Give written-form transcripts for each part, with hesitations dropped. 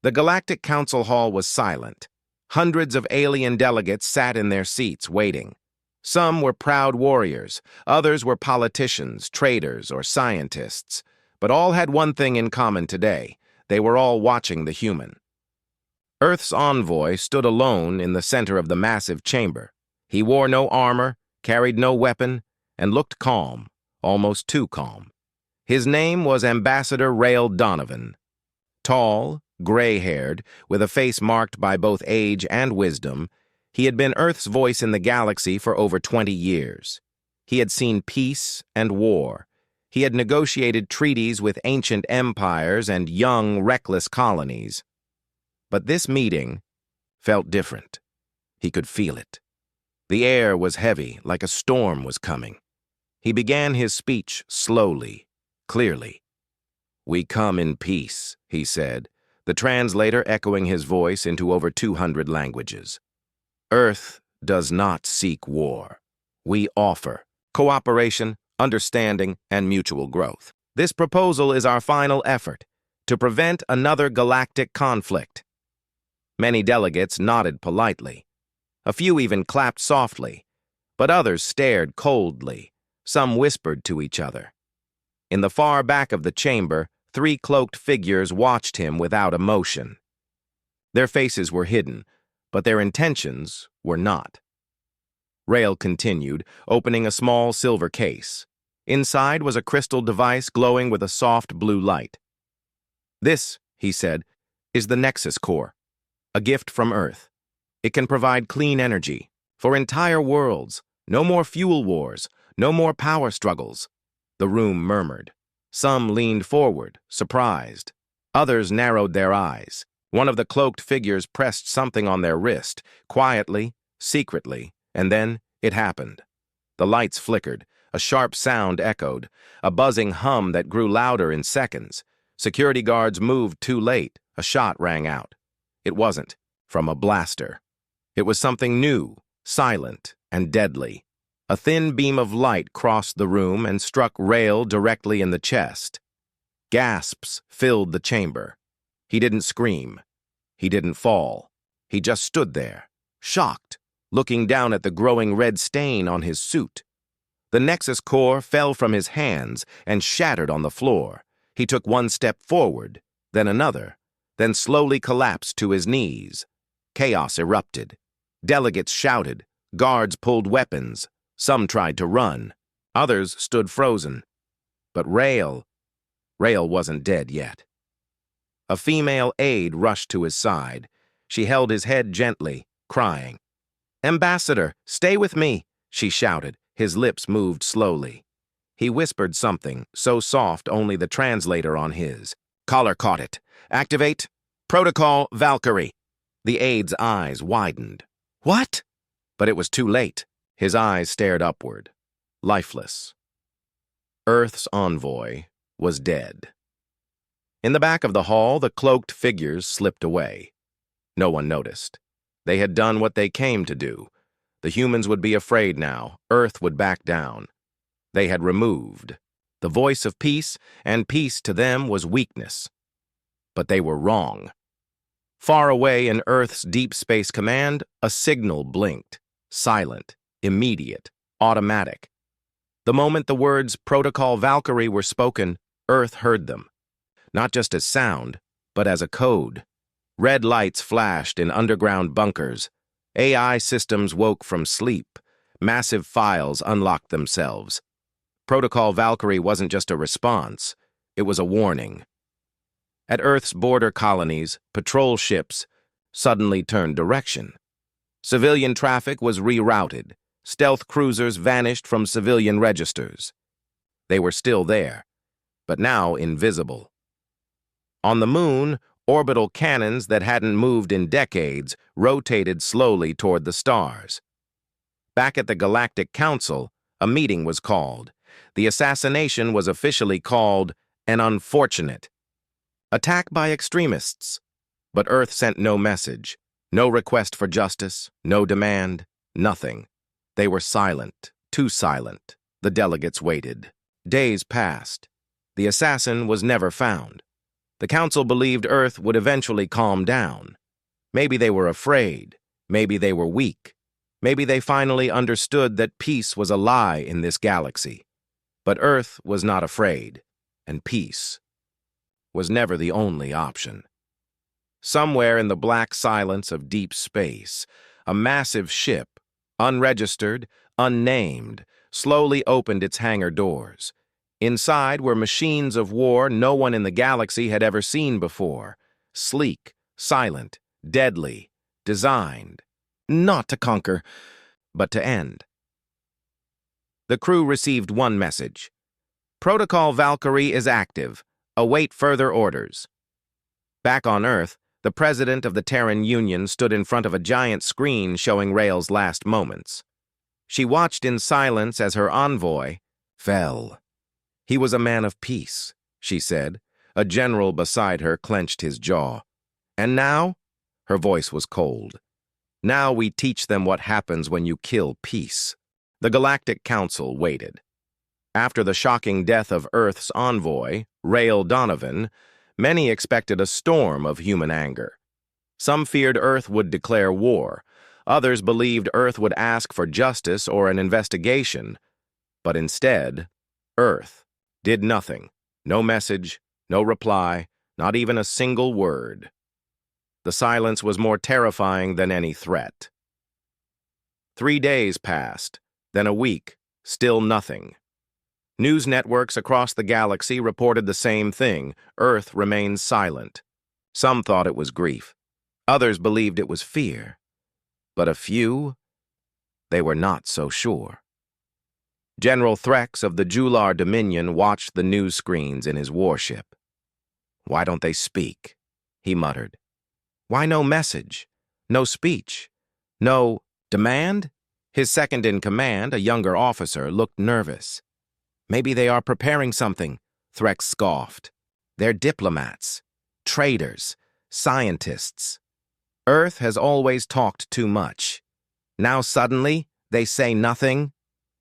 The Galactic Council Hall was silent. Hundreds of alien delegates sat in their seats, waiting. Some were proud warriors, others were politicians, traders, or scientists. But all had one thing in common today. They were all watching the human. Earth's envoy stood alone in the center of the massive chamber. He wore no armor, carried no weapon, and looked calm, almost too calm. His name was Ambassador Rael Donovan. Tall, gray-haired, with a face marked by both age and wisdom, he had been Earth's voice in the galaxy for over 20 years. He had seen peace and war. He had negotiated treaties with ancient empires and young, reckless colonies. But this meeting felt different. He could feel it. The air was heavy, like a storm was coming. He began his speech slowly, clearly. "We come in peace," he said, the translator echoing his voice into over 200 languages. "Earth does not seek war. We offer cooperation, understanding, and mutual growth. This proposal is our final effort to prevent another galactic conflict." Many delegates nodded politely. A few even clapped softly, but others stared coldly. Some whispered to each other. In the far back of the chamber, 3 cloaked figures watched him without emotion. Their faces were hidden, but their intentions were not. Rael continued, opening a small silver case. Inside was a crystal device glowing with a soft blue light. "This," he said, "is the Nexus Core, a gift from Earth. It can provide clean energy for entire worlds. No more fuel wars, no more power struggles." The room murmured. Some leaned forward, surprised. Others narrowed their eyes. One of the cloaked figures pressed something on their wrist, quietly, secretly, and then it happened. The lights flickered, a sharp sound echoed, a buzzing hum that grew louder in seconds. Security guards moved too late. A shot rang out. It wasn't from a blaster. It was something new, silent, and deadly. A thin beam of light crossed the room and struck Rael directly in the chest. Gasps filled the chamber. He didn't scream. He didn't fall. He just stood there, shocked, looking down at the growing red stain on his suit. The Nexus Core fell from his hands and shattered on the floor. He took one step forward, then another, then slowly collapsed to his knees. Chaos erupted. Delegates shouted. Guards pulled weapons. Some tried to run. Others stood frozen. But Rael wasn't dead yet. A female aide rushed to his side. She held his head gently, crying. "Ambassador, stay with me," she shouted. His lips moved slowly. He whispered something, so soft only the translator on his collar caught it. "Activate Protocol Valkyrie." The aide's eyes widened. "What?" But it was too late. His eyes stared upward, lifeless. Earth's envoy was dead. In the back of the hall, the cloaked figures slipped away. No one noticed. They had done what they came to do. The humans would be afraid now. Earth would back down. They had removed the voice of peace, and peace to them was weakness. But they were wrong. Far away in Earth's deep space command, a signal blinked, silent, immediate, automatic. The moment the words Protocol Valkyrie were spoken, Earth heard them. Not just as sound, but as a code. Red lights flashed in underground bunkers. AI systems woke from sleep. Massive files unlocked themselves. Protocol Valkyrie wasn't just a response, it was a warning. At Earth's border colonies, patrol ships suddenly turned direction. Civilian traffic was rerouted. Stealth cruisers vanished from civilian registers. They were still there, but now invisible. On the moon, orbital cannons that hadn't moved in decades rotated slowly toward the stars. Back at the Galactic Council, a meeting was called. The assassination was officially called an unfortunate attack by extremists. But Earth sent no message, no request for justice, no demand, nothing. They were silent, too silent. The delegates waited. Days passed. The assassin was never found. The council believed Earth would eventually calm down. Maybe they were afraid. Maybe they were weak. Maybe they finally understood that peace was a lie in this galaxy. But Earth was not afraid, and peace was never the only option. Somewhere in the black silence of deep space, a massive ship, unregistered, unnamed, slowly opened its hangar doors. Inside were machines of war no one in the galaxy had ever seen before, sleek, silent, deadly, designed, not to conquer, but to end. The crew received one message. Protocol Valkyrie is active. Await further orders. Back on Earth, the president of the Terran Union stood in front of a giant screen showing Rael's last moments. She watched in silence as her envoy fell. He was a man of peace, she said. A general beside her clenched his jaw. And now? Her voice was cold. Now we teach them what happens when you kill peace. The Galactic Council waited. After the shocking death of Earth's envoy, Rael Donovan, many expected a storm of human anger. Some feared Earth would declare war. Others believed Earth would ask for justice or an investigation. But instead, Earth did nothing. No message, no reply, not even a single word. The silence was more terrifying than any threat. 3 days passed, then a week, still nothing. News networks across the galaxy reported the same thing. Earth remained silent. Some thought it was grief. Others believed it was fear. But a few, they were not so sure. General Threx of the Jular Dominion watched the news screens in his warship. "Why don't they speak?" he muttered. "Why no message? No speech? No demand?" His second-in-command, a younger officer, looked nervous. "Maybe they are preparing something," Threx scoffed. "They're diplomats, traitors, scientists. Earth has always talked too much. Now suddenly, they say nothing?"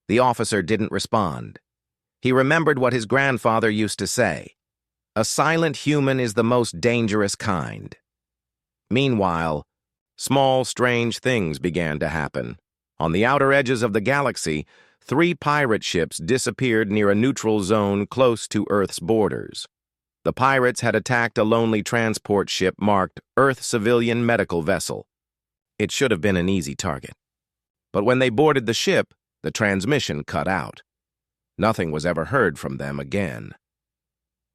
The officer didn't respond. He remembered what his grandfather used to say. A silent human is the most dangerous kind. Meanwhile, small, strange things began to happen. On the outer edges of the galaxy, 3 pirate ships disappeared near a neutral zone close to Earth's borders. The pirates had attacked a lonely transport ship marked Earth Civilian Medical Vessel. It should have been an easy target. But when they boarded the ship, the transmission cut out. Nothing was ever heard from them again.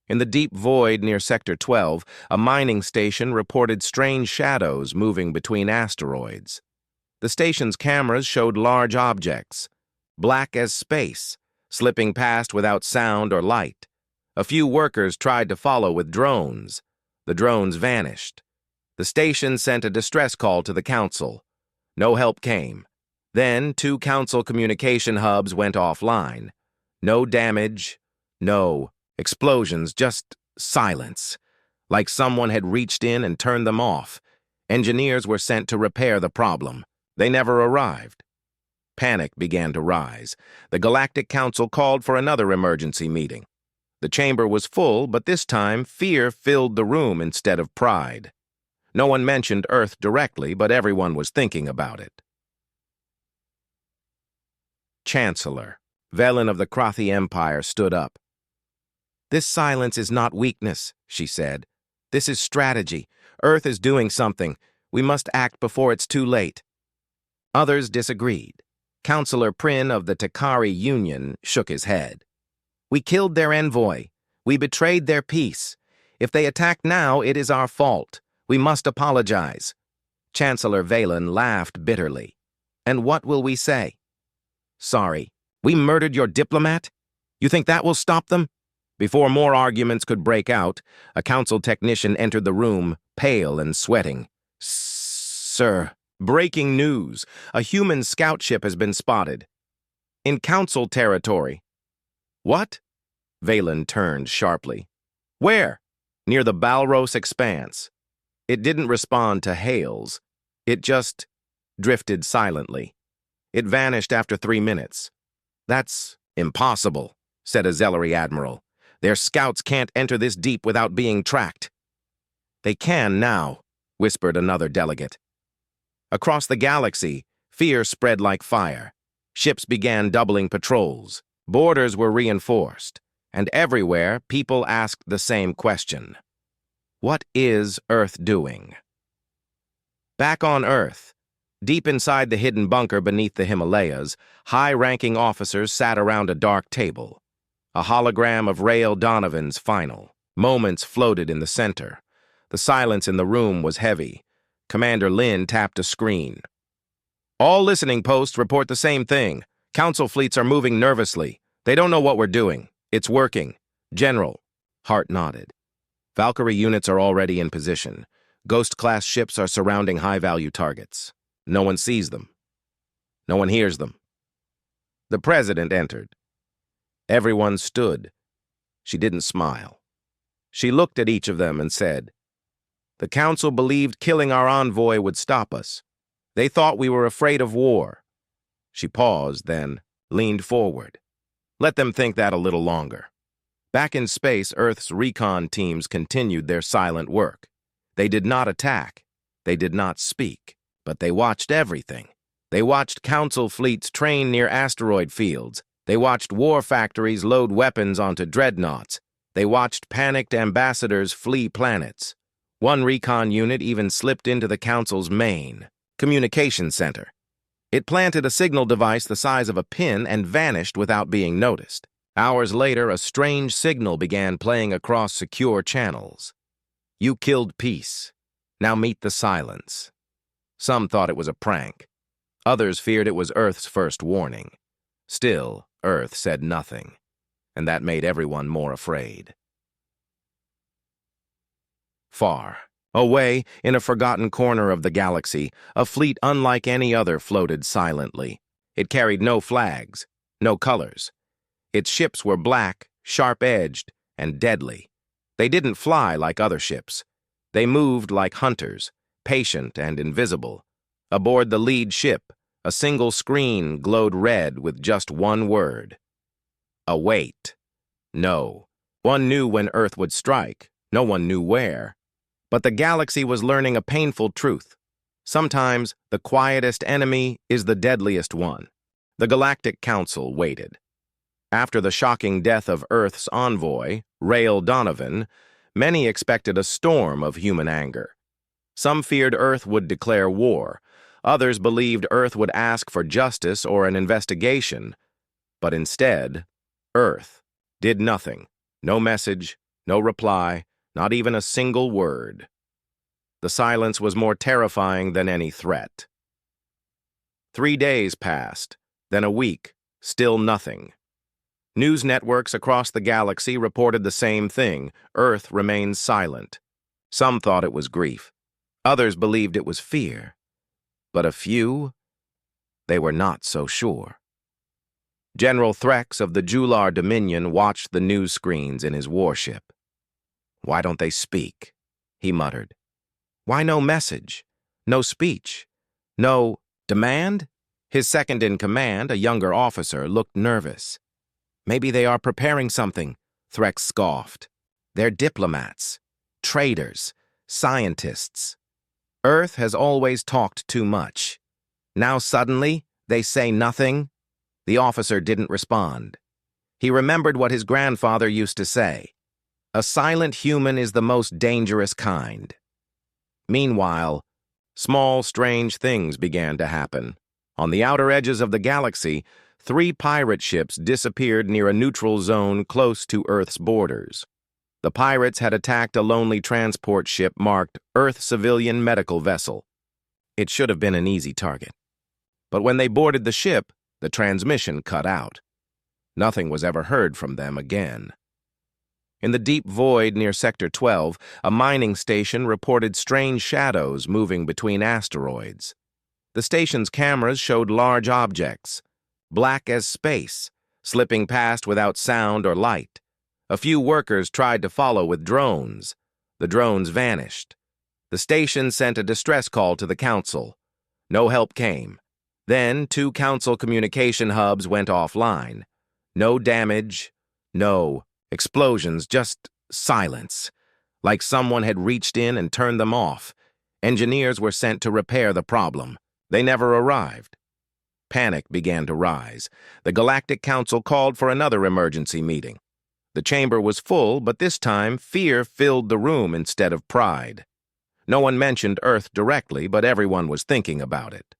In the deep void near Sector 12, a mining station reported strange shadows moving between asteroids. The station's cameras showed large objects, black as space, slipping past without sound or light. A few workers tried to follow with drones. The drones vanished. The station sent a distress call to the council. No help came. Then 2 council communication hubs went offline. No damage, no explosions, just silence. Like someone had reached in and turned them off. Engineers were sent to repair the problem. They never arrived. Panic began to rise. The Galactic Council called for another emergency meeting. The chamber was full, but this time fear filled the room instead of pride. No one mentioned Earth directly, but everyone was thinking about it. Chancellor, Velen of the Krothi Empire, stood up. "This silence is not weakness," she said. "This is strategy. Earth is doing something. We must act before it's too late." Others disagreed. Councillor Prin of the Takari Union shook his head. "We killed their envoy. We betrayed their peace. If they attack now, it is our fault. We must apologize." Chancellor Velen laughed bitterly. "And what will we say? Sorry, we murdered your diplomat? You think that will stop them?" Before more arguments could break out, a council technician entered the room, pale and sweating. "Sir, breaking news. A human scout ship has been spotted. In council territory." "What?" Valen turned sharply. "Where?" "Near the Balros Expanse." It didn't respond to hails. It just drifted silently. It vanished after 3 minutes. "That's impossible," said a Zellery admiral. "Their scouts can't enter this deep without being tracked." "They can now," whispered another delegate. Across the galaxy, fear spread like fire. Ships began doubling patrols. Borders were reinforced. And everywhere, people asked the same question. What is Earth doing? Back on Earth, deep inside the hidden bunker beneath the Himalayas, high-ranking officers sat around a dark table. A hologram of Rael Donovan's final. Moments floated in the center. The silence in the room was heavy. Commander Lin tapped a screen. "All listening posts report the same thing. Council fleets are moving nervously. They don't know what we're doing. It's working. General." Hart nodded. "Valkyrie units are already in position. Ghost-class ships are surrounding high-value targets. No one sees them. No one hears them." The president entered. Everyone stood. She didn't smile. She looked at each of them and said, "The council believed killing our envoy would stop us. They thought we were afraid of war." She paused, then leaned forward. "Let them think that a little longer." Back in space, Earth's recon teams continued their silent work. They did not attack. They did not speak. But they watched everything. They watched council fleets train near asteroid fields. They watched war factories load weapons onto dreadnoughts. They watched panicked ambassadors flee planets. One recon unit even slipped into the council's main communication center. It planted a signal device the size of a pin and vanished without being noticed. Hours later, a strange signal began playing across secure channels. "You killed peace. Now meet the silence." Some thought it was a prank. Others feared it was Earth's first warning. Still, Earth said nothing, and that made everyone more afraid. Far away, in a forgotten corner of the galaxy, a fleet unlike any other floated silently. It carried no flags, no colors. Its ships were black, sharp-edged, and deadly. They didn't fly like other ships. They moved like hunters, patient and invisible. Aboard the lead ship, a single screen glowed red with just one word. Await. No. One knew when Earth would strike. No one knew where. But the galaxy was learning a painful truth. Sometimes the quietest enemy is the deadliest one. The Galactic Council waited. After the shocking death of Earth's envoy, Rael Donovan, many expected a storm of human anger. Some feared Earth would declare war. Others believed Earth would ask for justice or an investigation. But instead, Earth did nothing. No message, no reply, not even a single word. The silence was more terrifying than any threat. 3 days passed, then a week, still nothing. News networks across the galaxy reported the same thing. Earth remained silent. Some thought it was grief. Others believed it was fear. But a few, they were not so sure. General Threx of the Jular Dominion watched the news screens in his warship. "Why don't they speak?" he muttered. "Why no message? No speech? No demand?" His second-in-command, a younger officer, looked nervous. "Maybe they are preparing something," Threx scoffed. "They're diplomats, traitors, scientists. Earth has always talked too much. Now suddenly, they say nothing?" The officer didn't respond. He remembered what his grandfather used to say. A silent human is the most dangerous kind. Meanwhile, small, strange things began to happen. On the outer edges of the galaxy, 3 pirate ships disappeared near a neutral zone close to Earth's borders. The pirates had attacked a lonely transport ship marked Earth Civilian Medical Vessel. It should have been an easy target. But when they boarded the ship, the transmission cut out. Nothing was ever heard from them again. In the deep void near Sector 12, a mining station reported strange shadows moving between asteroids. The station's cameras showed large objects, black as space, slipping past without sound or light. A few workers tried to follow with drones. The drones vanished. The station sent a distress call to the council. No help came. Then 2 council communication hubs went offline. No damage, no explosions, just silence, like someone had reached in and turned them off. Engineers were sent to repair the problem. They never arrived. Panic began to rise. The Galactic Council called for another emergency meeting. The chamber was full, but this time fear filled the room instead of pride. No one mentioned Earth directly, but everyone was thinking about it.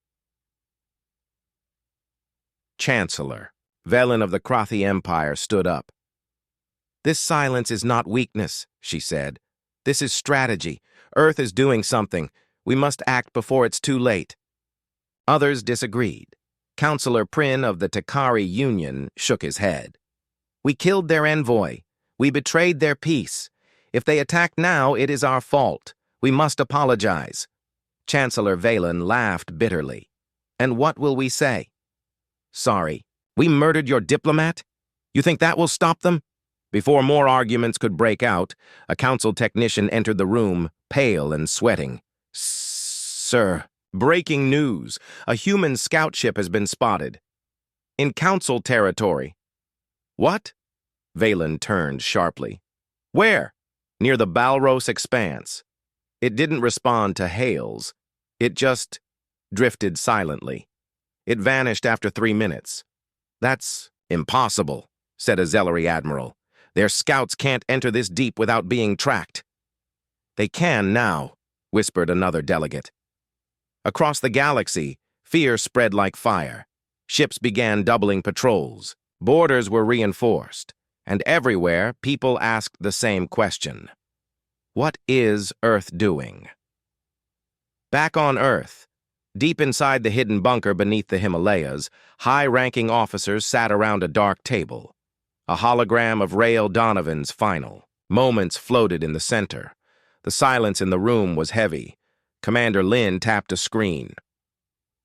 Chancellor, Velen of the Krothi Empire, stood up. "This silence is not weakness," she said. "This is strategy. Earth is doing something. We must act before it's too late." Others disagreed. Councillor Prin of the Takari Union shook his head. "We killed their envoy. We betrayed their peace. If they attack now, it is our fault. We must apologize." Chancellor Velen laughed bitterly. "And what will we say? Sorry, we murdered your diplomat? You think that will stop them?" Before more arguments could break out, a council technician entered the room, pale and sweating. "Sir, breaking news. A human scout ship has been spotted. In council territory." "What?" Velen turned sharply. "Where?" "Near the Balros Expanse." It didn't respond to hails. It just drifted silently. It vanished after 3 minutes. "That's impossible," said a Zellery admiral. "Their scouts can't enter this deep without being tracked." "They can now," whispered another delegate. Across the galaxy, fear spread like fire. Ships began doubling patrols. Borders were reinforced. And everywhere, people asked the same question. What is Earth doing? Back on Earth, deep inside the hidden bunker beneath the Himalayas, high-ranking officers sat around a dark table. A hologram of Rael Donovan's final. Moments floated in the center. The silence in the room was heavy. Commander Lin tapped a screen.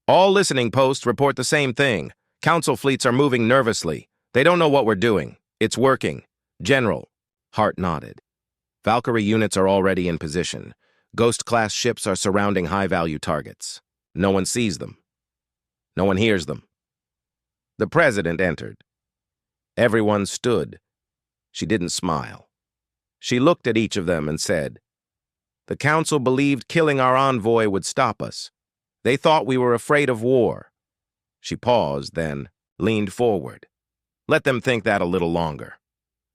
"All listening posts report the same thing. Council fleets are moving nervously. They don't know what we're doing. It's working. General." Hart nodded. "Valkyrie units are already in position. Ghost-class ships are surrounding high-value targets. No one sees them. No one hears them." The president entered. Everyone stood. She didn't smile. She looked at each of them and said, "The council believed killing our envoy would stop us. They thought we were afraid of war." She paused, then leaned forward. "Let them think that a little longer."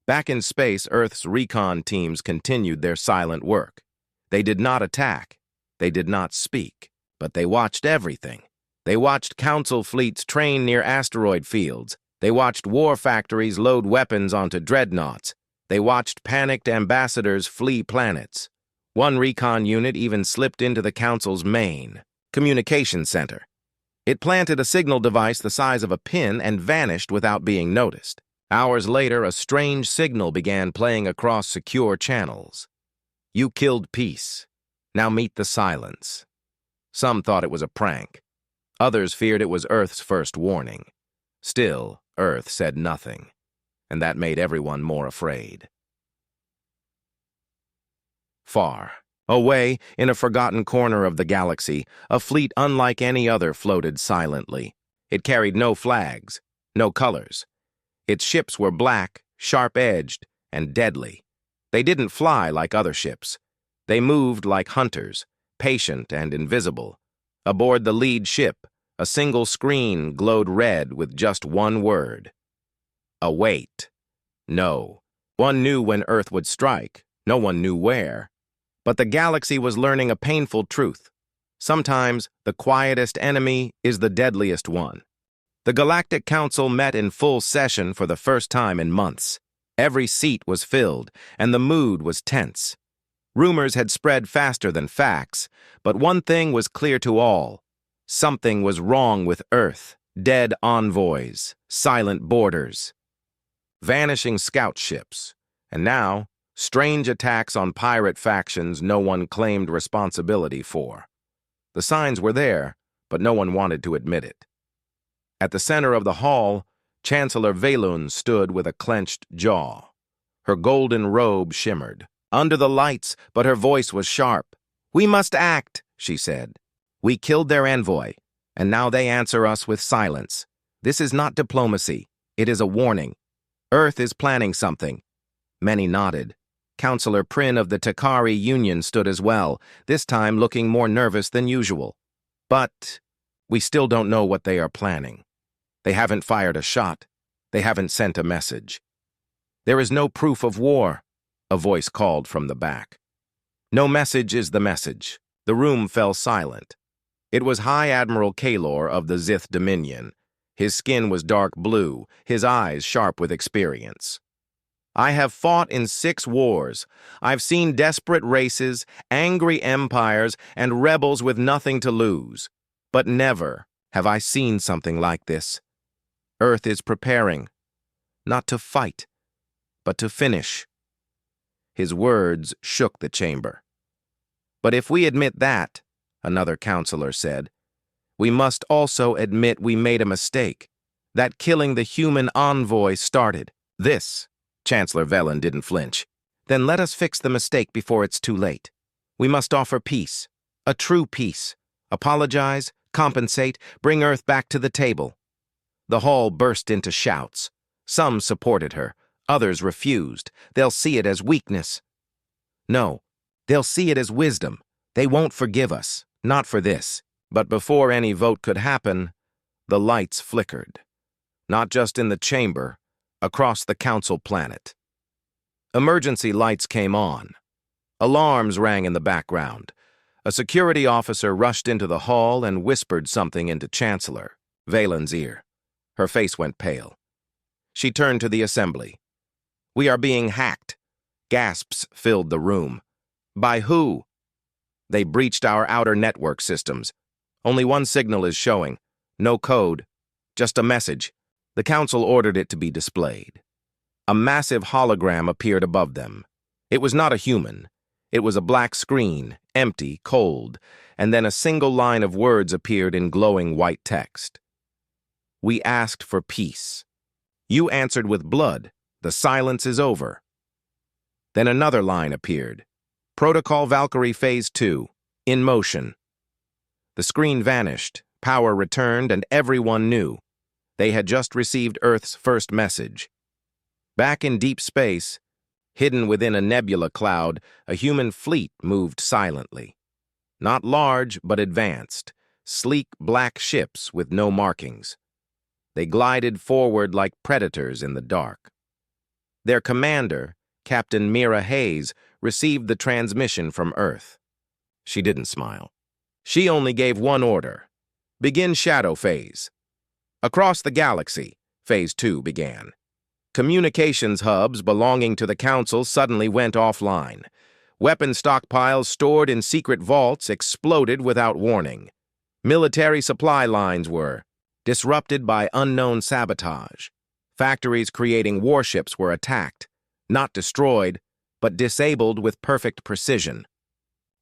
Back in space, Earth's recon teams continued their silent work. They did not attack. They did not speak. But they watched everything. They watched council fleets train near asteroid fields. They watched war factories load weapons onto dreadnoughts. They watched panicked ambassadors flee planets. One recon unit even slipped into the council's main communication center. It planted a signal device the size of a pin and vanished without being noticed. Hours later, a strange signal began playing across secure channels. "You killed peace. Now meet the silence." Some thought it was a prank. Others feared it was Earth's first warning. Still, Earth said nothing, and that made everyone more afraid. Far away, in a forgotten corner of the galaxy, a fleet unlike any other floated silently. It carried no flags, no colors. Its ships were black, sharp-edged, and deadly. They didn't fly like other ships. They moved like hunters, patient and invisible. Aboard the lead ship, a single screen glowed red with just one word. Await. No. One knew when Earth would strike. No one knew where. But the galaxy was learning a painful truth. Sometimes the quietest enemy is the deadliest one. The Galactic Council met in full session for the first time in months. Every seat was filled, and the mood was tense. Rumors had spread faster than facts, but one thing was clear to all. Something was wrong with Earth. Dead envoys, silent borders, vanishing scout ships, and now, strange attacks on pirate factions no one claimed responsibility for. The signs were there, but no one wanted to admit it. At the center of the hall, Chancellor Velun stood with a clenched jaw. Her golden robe shimmered. Under the lights, but her voice was sharp. "We must act," she said. "We killed their envoy, and now they answer us with silence. This is not diplomacy. It is a warning. Earth is planning something." Many nodded. Counselor Prin of the Takari Union stood as well, this time looking more nervous than usual. But we still don't know what they are planning. They haven't fired a shot. They haven't sent a message. There is no proof of war, a voice called from the back. No message is the message. The room fell silent. It was High Admiral Kalor of the Zith Dominion. His skin was dark blue, his eyes sharp with experience. I have fought in 6 wars. I've seen desperate races, angry empires, and rebels with nothing to lose. But never have I seen something like this. Earth is preparing, not to fight, but to finish. His words shook the chamber. But if we admit that, another counselor said, we must also admit we made a mistake, that killing the human envoy started this. Chancellor Velen didn't flinch. Then let us fix the mistake before it's too late. We must offer peace, a true peace. Apologize, compensate, bring Earth back to the table. The hall burst into shouts. Some supported her, others refused. They'll see it as weakness. No, they'll see it as wisdom. They won't forgive us, not for this. But before any vote could happen, the lights flickered. Not just in the chamber, across the council planet. Emergency lights came on. Alarms rang in the background. A security officer rushed into the hall and whispered something into Chancellor Valen's ear. Her face went pale. She turned to the assembly. We are being hacked. Gasps filled the room. By who? They breached our outer network systems. Only one signal is showing. No code. Just a message. The council ordered it to be displayed. A massive hologram appeared above them. It was not a human. It was a black screen, empty, cold, and then a single line of words appeared in glowing white text. We asked for peace. You answered with blood. The silence is over. Then another line appeared. Protocol Valkyrie Phase 2, in motion. The screen vanished, power returned, and everyone knew. They had just received Earth's first message. Back in deep space, hidden within a nebula cloud, a human fleet moved silently. Not large, but advanced, sleek black ships with no markings. They glided forward like predators in the dark. Their commander, Captain Mira Hayes, received the transmission from Earth. She didn't smile. She only gave one order. Begin shadow phase. Across the galaxy, Phase 2 began. Communications hubs belonging to the Council suddenly went offline. Weapon stockpiles stored in secret vaults exploded without warning. Military supply lines were disrupted by unknown sabotage. Factories creating warships were attacked, not destroyed, but disabled with perfect precision.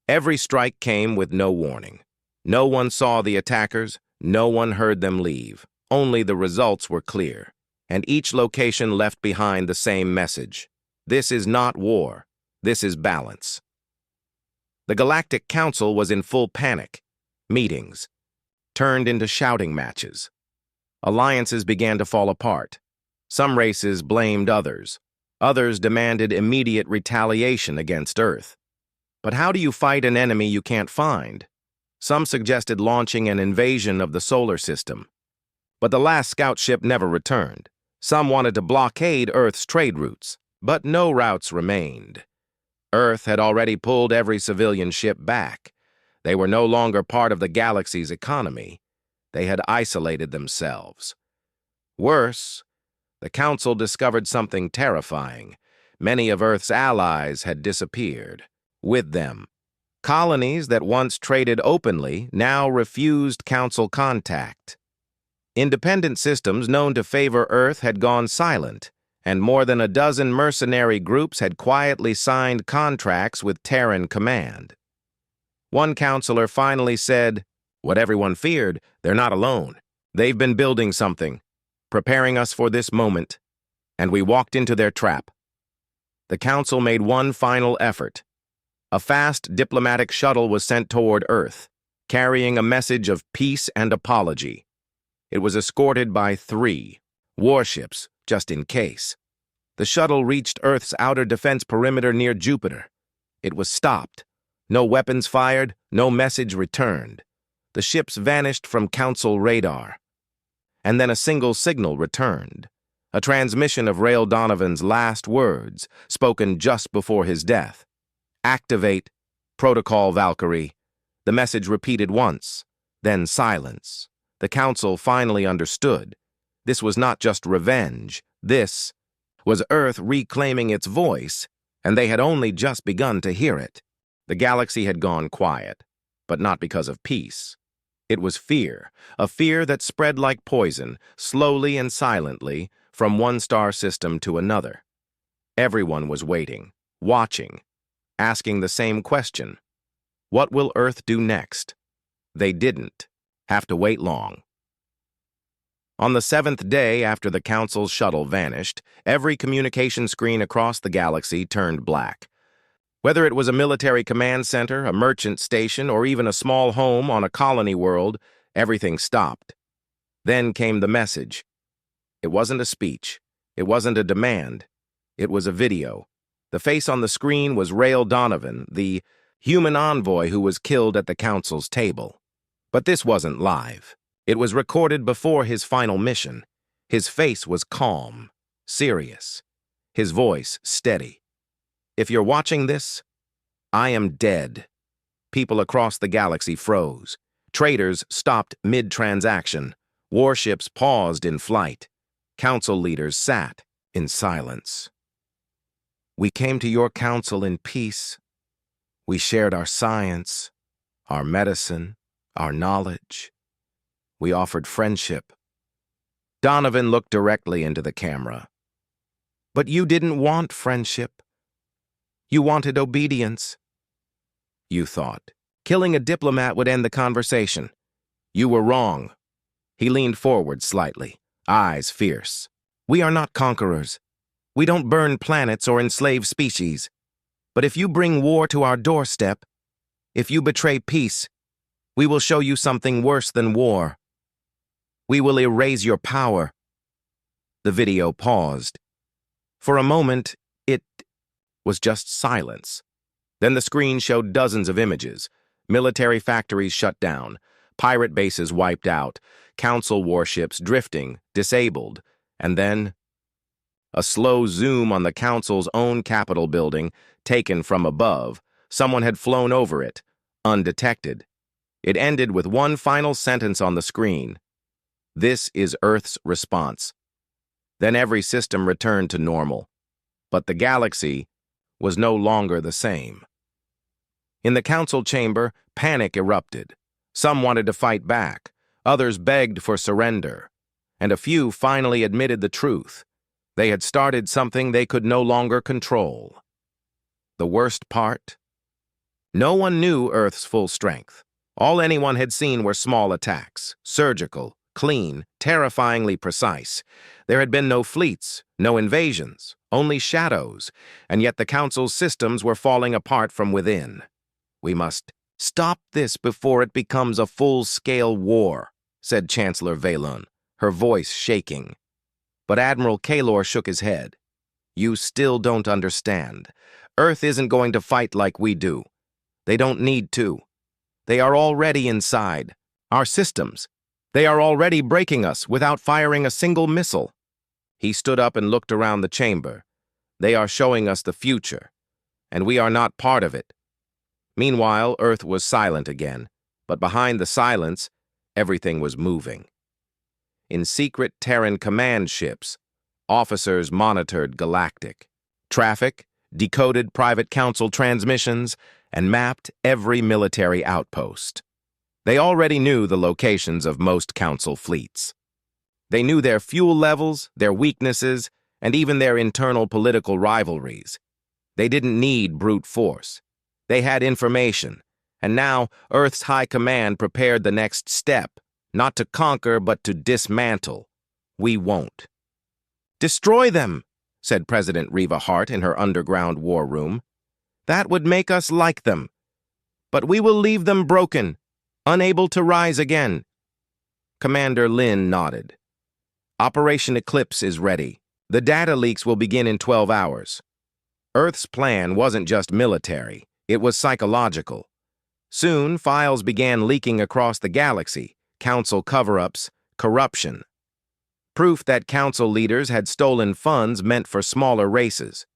Every strike came with no warning. No one saw the attackers, no one heard them leave. Only the results were clear, and each location left behind the same message. This is not war. This is balance. The Galactic Council was in full panic. Meetings turned into shouting matches. Alliances began to fall apart. Some races blamed others. Others demanded immediate retaliation against Earth. But how do you fight an enemy you can't find? Some suggested launching an invasion of the solar system. But the last scout ship never returned. Some wanted to blockade Earth's trade routes, but no routes remained. Earth had already pulled every civilian ship back. They were no longer part of the galaxy's economy. They had isolated themselves. Worse, the Council discovered something terrifying. Many of Earth's allies had disappeared. With them, colonies that once traded openly now refused Council contact. Independent systems known to favor Earth had gone silent, and more than a dozen mercenary groups had quietly signed contracts with Terran Command. One counselor finally said, "What everyone feared, they're not alone. They've been building something, preparing us for this moment," and we walked into their trap. The Council made one final effort. A fast diplomatic shuttle was sent toward Earth, carrying a message of peace and apology. It was escorted by 3 warships, just in case. The shuttle reached Earth's outer defense perimeter near Jupiter. It was stopped. No weapons fired, no message returned. The ships vanished from Council radar. And then a single signal returned. A transmission of Rael Donovan's last words, spoken just before his death. Activate, Protocol Valkyrie. The message repeated once, then silence. The Council finally understood. This was not just revenge. This was Earth reclaiming its voice, and they had only just begun to hear it. The galaxy had gone quiet, but not because of peace. It was fear, a fear that spread like poison, slowly and silently, from one star system to another. Everyone was waiting, watching, asking the same question. What will Earth do next? They didn't have to wait long. On the 7th day after the Council's shuttle vanished, every communication screen across the galaxy turned black. Whether it was a military command center, a merchant station, or even a small home on a colony world, everything stopped. Then came the message. It wasn't a speech. It wasn't a demand. It was a video. The face on the screen was Rael Donovan, the human envoy who was killed at the Council's table. But this wasn't live. It was recorded before his final mission. His face was calm, serious. His voice steady. If you're watching this, I am dead. People across the galaxy froze. Traders stopped mid-transaction. Warships paused in flight. Council leaders sat in silence. We came to your council in peace. We shared our science, our medicine, our knowledge. We offered friendship. Donovan looked directly into the camera. But you didn't want friendship. You wanted obedience. You thought killing a diplomat would end the conversation. You were wrong. He leaned forward slightly, eyes fierce. We are not conquerors. We don't burn planets or enslave species. But if you bring war to our doorstep, if you betray peace, we will show you something worse than war. We will erase your power. The video paused. For a moment, it was just silence. Then the screen showed dozens of images. Military factories shut down, pirate bases wiped out, Council warships drifting, disabled, and then a slow zoom on the Council's own Capitol building, taken from above. Someone had flown over it, undetected. It ended with one final sentence on the screen. This is Earth's response. Then every system returned to normal. But the galaxy was no longer the same. In the Council chamber, panic erupted. Some wanted to fight back. Others begged for surrender. And a few finally admitted the truth. They had started something they could no longer control. The worst part? No one knew Earth's full strength. All anyone had seen were small attacks, surgical, clean, terrifyingly precise. There had been no fleets, no invasions, only shadows, and yet the Council's systems were falling apart from within. We must stop this before it becomes a full-scale war, said Chancellor Valon, her voice shaking. But Admiral Kahlor shook his head. You still don't understand. Earth isn't going to fight like we do. They don't need to. They are already inside. Our systems. They are already breaking us without firing a single missile. He stood up and looked around the chamber. They are showing us the future, and we are not part of it. Meanwhile, Earth was silent again, but behind the silence, everything was moving. In secret Terran command ships, officers monitored Galactic. Traffic, decoded private council transmissions, and mapped every military outpost. They already knew the locations of most council fleets. They knew their fuel levels, their weaknesses, and even their internal political rivalries. They didn't need brute force. They had information, and now Earth's high command prepared the next step, not to conquer but to dismantle. We won't. Destroy them, said President Reva Hart in her underground war room. That would make us like them. But we will leave them broken, unable to rise again. Commander Lin nodded. Operation Eclipse is ready. The data leaks will begin in 12 hours. Earth's plan wasn't just military, it was psychological. Soon, files began leaking across the galaxy, council cover-ups, corruption. Proof that council leaders had stolen funds meant for smaller races.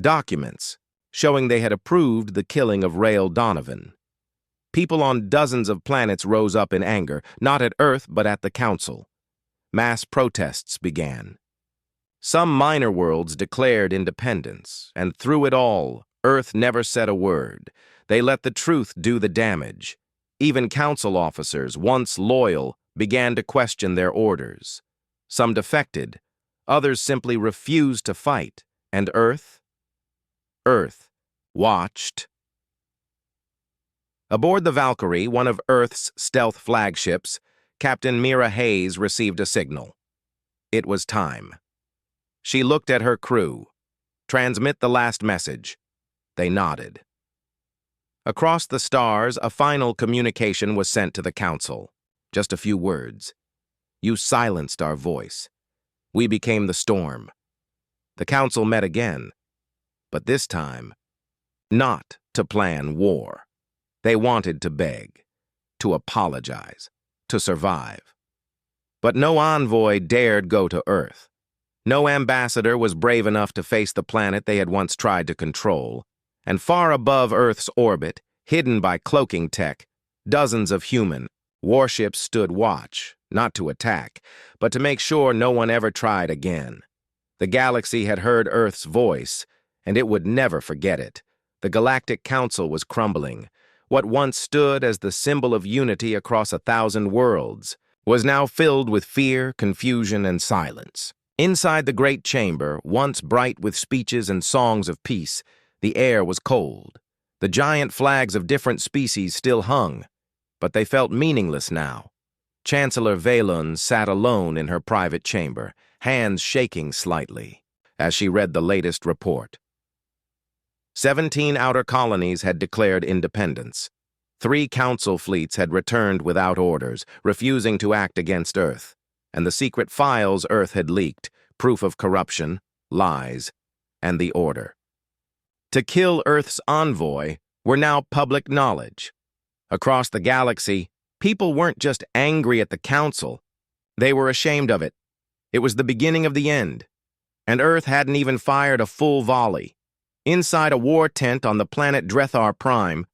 Documents showing they had approved the killing of Rael Donovan. People on dozens of planets rose up in anger, not at Earth but at the council. Mass protests began. Some minor worlds declared independence, and through it all, Earth never said a word. They let the truth do the damage. Even council officers, once loyal, began to question their orders. Some defected, others simply refused to fight, and Earth watched. Aboard the Valkyrie, one of Earth's stealth flagships, Captain Mira Hayes received a signal. It was time. She looked at her crew. Transmit the last message. They nodded. Across the stars, a final communication was sent to the council. Just a few words. You silenced our voice. We became the storm. The council met again, but this time, not to plan war. They wanted to beg, to apologize, to survive. But no envoy dared go to Earth. No ambassador was brave enough to face the planet they had once tried to control. And far above Earth's orbit, hidden by cloaking tech, dozens of human warships stood watch, not to attack, but to make sure no one ever tried again. The galaxy had heard Earth's voice, and it would never forget it. The Galactic Council was crumbling. What once stood as the symbol of unity across 1,000 worlds was now filled with fear, confusion, and silence. Inside the great chamber, once bright with speeches and songs of peace, the air was cold. The giant flags of different species still hung, but they felt meaningless now. Chancellor Valen sat alone in her private chamber, hands shaking slightly, as she read the latest report. 17 outer colonies had declared independence. 3 council fleets had returned without orders, refusing to act against Earth. And the secret files Earth had leaked, proof of corruption, lies, and the order. To kill Earth's envoy were now public knowledge. Across the galaxy, people weren't just angry at the council. They were ashamed of it. It was the beginning of the end. And Earth hadn't even fired a full volley. Inside a war tent on the planet Drethar Prime,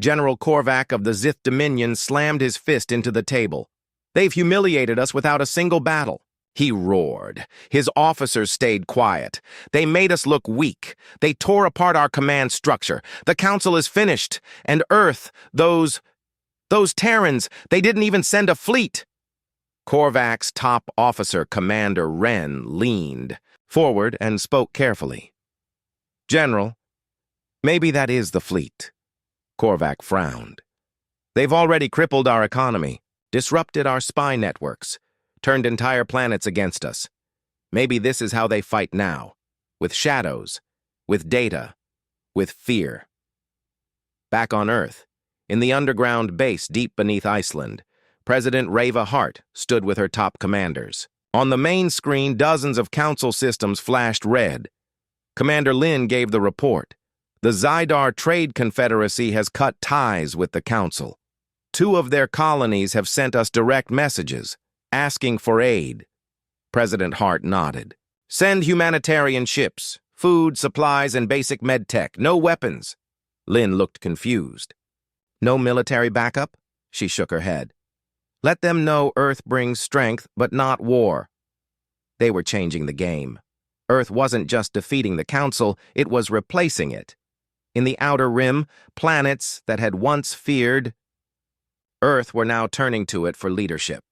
General Korvac of the Zith Dominion slammed his fist into the table. They've humiliated us without a single battle. He roared. His officers stayed quiet. They made us look weak. They tore apart our command structure. The council is finished. And Earth, those Terrans, they didn't even send a fleet. Korvac's top officer, Commander Wren, leaned forward and spoke carefully. General, maybe that is the fleet. Korvac frowned. They've already crippled our economy, disrupted our spy networks, turned entire planets against us. Maybe this is how they fight now, with shadows, with data, with fear. Back on Earth, in the underground base deep beneath Iceland, President Reva Hart stood with her top commanders. On the main screen, dozens of council systems flashed red. Commander Lin gave the report. The Zydar Trade Confederacy has cut ties with the council. 2 of their colonies have sent us direct messages, asking for aid. President Hart nodded. Send humanitarian ships, food, supplies, and basic medtech. No weapons. Lin looked confused. No military backup? She shook her head. Let them know Earth brings strength, but not war. They were changing the game. Earth wasn't just defeating the council, it was replacing it. In the outer rim, planets that had once feared Earth were now turning to it for leadership.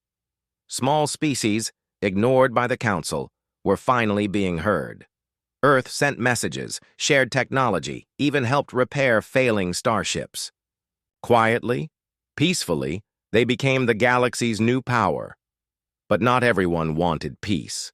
Small species, ignored by the council, were finally being heard. Earth sent messages, shared technology, even helped repair failing starships. Quietly, peacefully, they became the galaxy's new power. But not everyone wanted peace.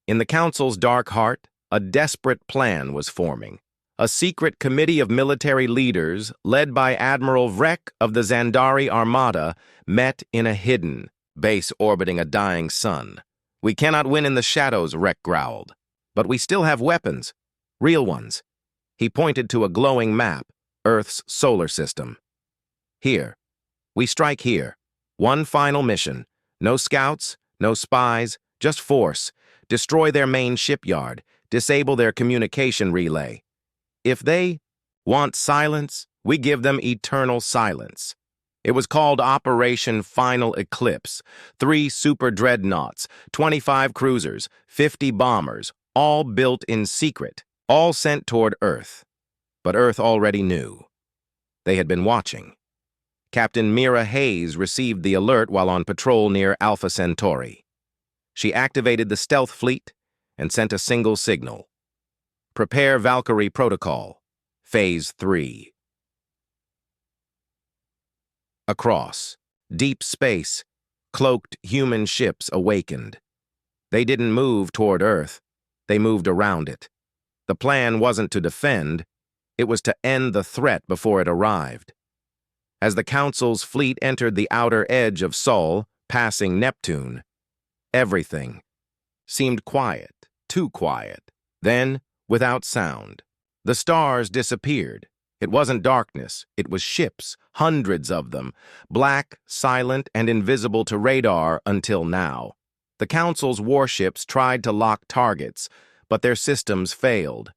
In the council's dark heart, a desperate plan was forming. A secret committee of military leaders, led by Admiral Vrek of the Zandari Armada, met in a hidden base orbiting a dying sun. We cannot win in the shadows, Vrek growled. But we still have weapons. Real ones. He pointed to a glowing map, Earth's solar system. Here. We strike here. One final mission. No scouts, no spies, just force. Destroy their main shipyard. Disable their communication relay. If they want silence, we give them eternal silence. It was called Operation Final Eclipse. 3 super dreadnoughts, 25 cruisers, 50 bombers, all built in secret, all sent toward Earth. But Earth already knew. They had been watching. Captain Mira Hayes received the alert while on patrol near Alpha Centauri. She activated the stealth fleet and sent a single signal. Prepare Valkyrie Protocol, Phase 3. Across, deep space, cloaked human ships awakened. They didn't move toward Earth, they moved around it. The plan wasn't to defend, it was to end the threat before it arrived. As the Council's fleet entered the outer edge of Sol, passing Neptune, everything seemed quiet, too quiet. Then, without sound, the stars disappeared. It wasn't darkness, it was ships, hundreds of them, black, silent, and invisible to radar until now. The Council's warships tried to lock targets, but their systems failed.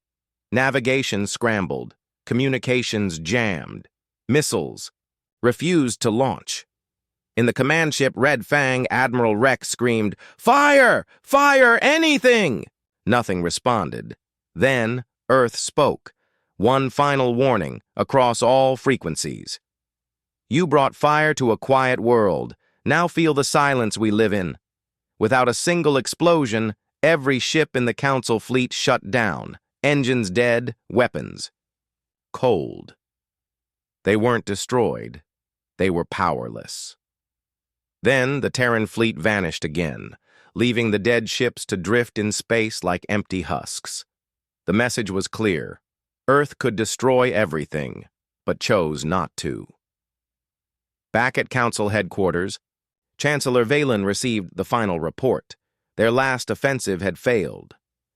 Navigation scrambled, communications jammed, missiles refused to launch. In the command ship Red Fang, Admiral Rex screamed, "Fire! Fire! Anything!" Nothing responded. Then Earth spoke. One final warning across all frequencies. You brought fire to a quiet world. Now feel the silence we live in. Without a single explosion, every ship in the Council fleet shut down. Engines dead, weapons cold. They weren't destroyed. They were powerless. Then the Terran fleet vanished again, leaving the dead ships to drift in space like empty husks. The message was clear. Earth could destroy everything, but chose not to. Back at Council headquarters, Chancellor Valen received the final report. Their last offensive had failed.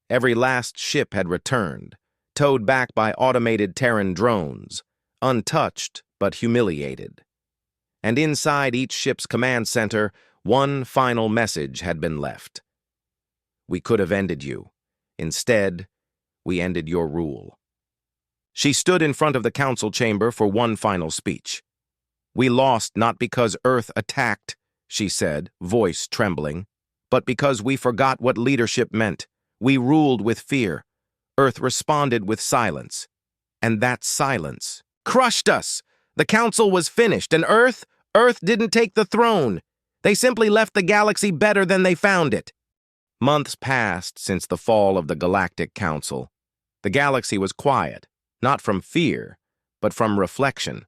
Every last ship had returned, towed back by automated Terran drones, untouched but humiliated. And inside each ship's command center, one final message had been left. We could have ended you. Instead, we ended your rule. She stood in front of the Council chamber for one final speech. We lost not because Earth attacked, she said, voice trembling, but because we forgot what leadership meant. We ruled with fear. Earth responded with silence. And that silence crushed us. The Council was finished, and Earth didn't take the throne. They simply left the galaxy better than they found it. Months passed since the fall of the Galactic Council. The galaxy was quiet, not from fear, but from reflection.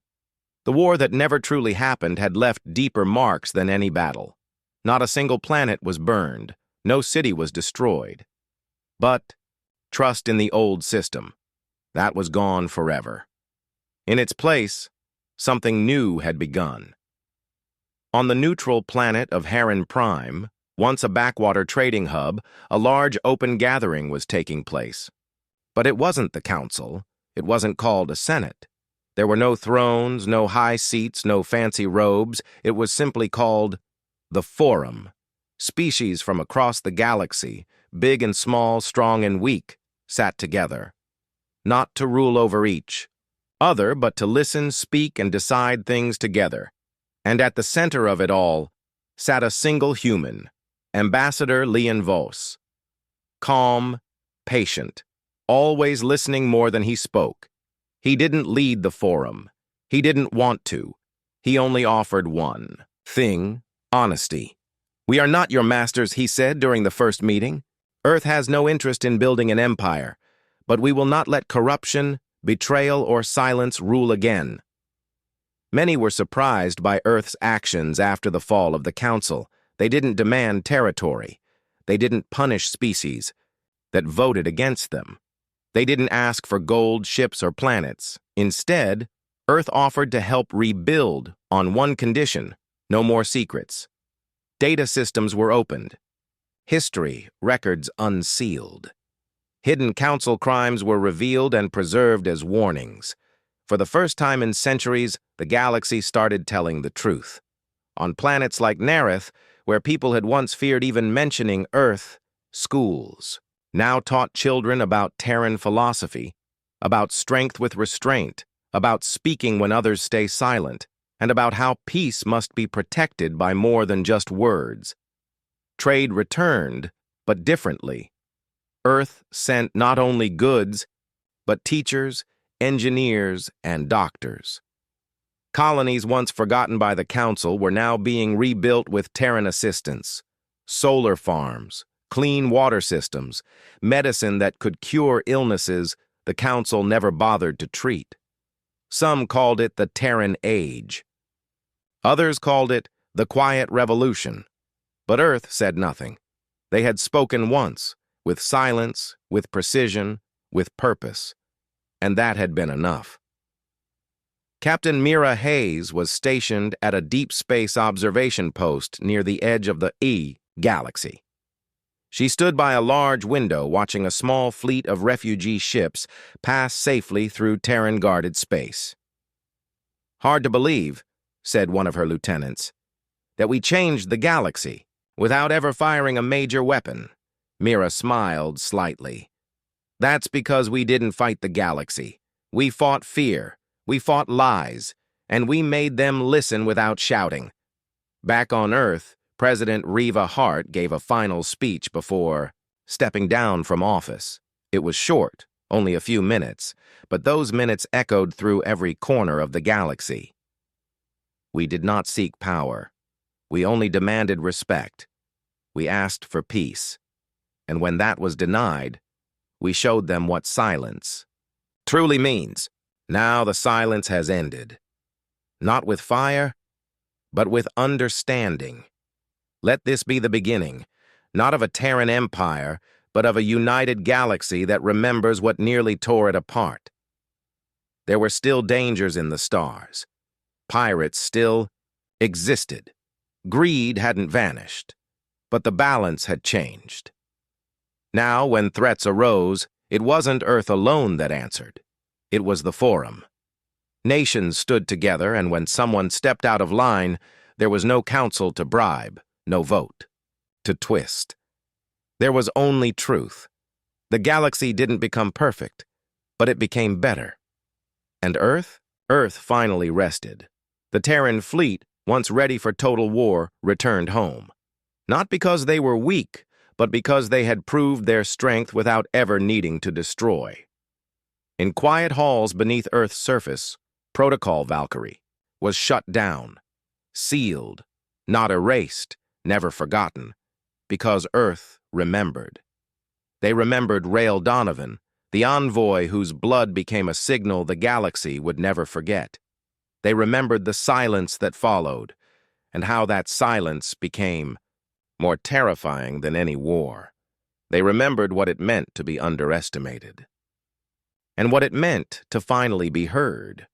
The war that never truly happened had left deeper marks than any battle. Not a single planet was burned, no city was destroyed. But trust in the old system, that was gone forever. In its place, something new had begun. On the neutral planet of Heron Prime, once a backwater trading hub, a large open gathering was taking place. But it wasn't the Council. It wasn't called a Senate. There were no thrones, no high seats, no fancy robes. It was simply called the Forum. Species from across the galaxy, big and small, strong and weak, sat together. Not to rule over each other, but to listen, speak, and decide things together. And at the center of it all sat a single human, Ambassador Leon Vos. Calm, patient, always listening more than he spoke. He didn't lead the Forum. He didn't want to. He only offered one thing: honesty. We are not your masters, he said during the first meeting. Earth has no interest in building an empire, but we will not let corruption, betrayal, or silence rule again. Many were surprised by Earth's actions after the fall of the Council. They didn't demand territory. They didn't punish species that voted against them. They didn't ask for gold, ships, or planets. Instead, Earth offered to help rebuild on one condition: no more secrets. Data systems were opened. History records unsealed. Hidden council crimes were revealed and preserved as warnings. For the first time in centuries, the galaxy started telling the truth. On planets like Nerith, where people had once feared even mentioning Earth, schools now taught children about Terran philosophy, about strength with restraint, about speaking when others stay silent, and about how peace must be protected by more than just words. Trade returned, but differently. Earth sent not only goods, but teachers, engineers, and doctors. Colonies once forgotten by the Council were now being rebuilt with Terran assistance. Solar farms, clean water systems, medicine that could cure illnesses the Council never bothered to treat. Some called it the Terran Age. Others called it the Quiet Revolution. But Earth said nothing. They had spoken once, with silence, with precision, with purpose. And that had been enough. Captain Mira Hayes was stationed at a deep space observation post near the edge of the galaxy. She stood by a large window watching a small fleet of refugee ships pass safely through Terran-guarded space. "Hard to believe," said one of her lieutenants, "that we changed the galaxy without ever firing a major weapon." Mira smiled slightly. "That's because we didn't fight the galaxy. We fought fear. We fought lies, and we made them listen without shouting." Back on Earth, President Reva Hart gave a final speech before stepping down from office. It was short, only a few minutes, but those minutes echoed through every corner of the galaxy. "We did not seek power. We only demanded respect. We asked for peace. And when that was denied, we showed them what silence truly means. Now the silence has ended. Not with fire, but with understanding. Let this be the beginning, not of a Terran empire, but of a united galaxy that remembers what nearly tore it apart." There were still dangers in the stars. Pirates still existed. Greed hadn't vanished, but the balance had changed. Now, when threats arose, it wasn't Earth alone that answered. It was the Forum. Nations stood together, and when someone stepped out of line, there was no council to bribe, no vote to twist. There was only truth. The galaxy didn't become perfect, but it became better. And Earth? Earth finally rested. The Terran fleet, once ready for total war, returned home. Not because they were weak, but because they had proved their strength without ever needing to destroy. In quiet halls beneath Earth's surface, Protocol Valkyrie was shut down, sealed, not erased, never forgotten, because Earth remembered. They remembered Rael Donovan, the envoy whose blood became a signal the galaxy would never forget. They remembered the silence that followed, and how that silence became more terrifying than any war. They remembered what it meant to be underestimated, and what it meant to finally be heard.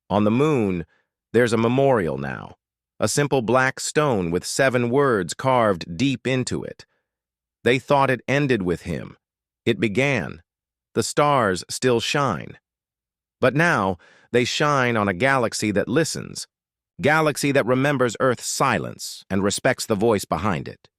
On the moon, there's a memorial now, a simple black stone with 7 words carved deep into it. They thought it ended with him. It began. The stars still shine. But now, they shine on a galaxy that listens, galaxy that remembers Earth's silence and respects the voice behind it.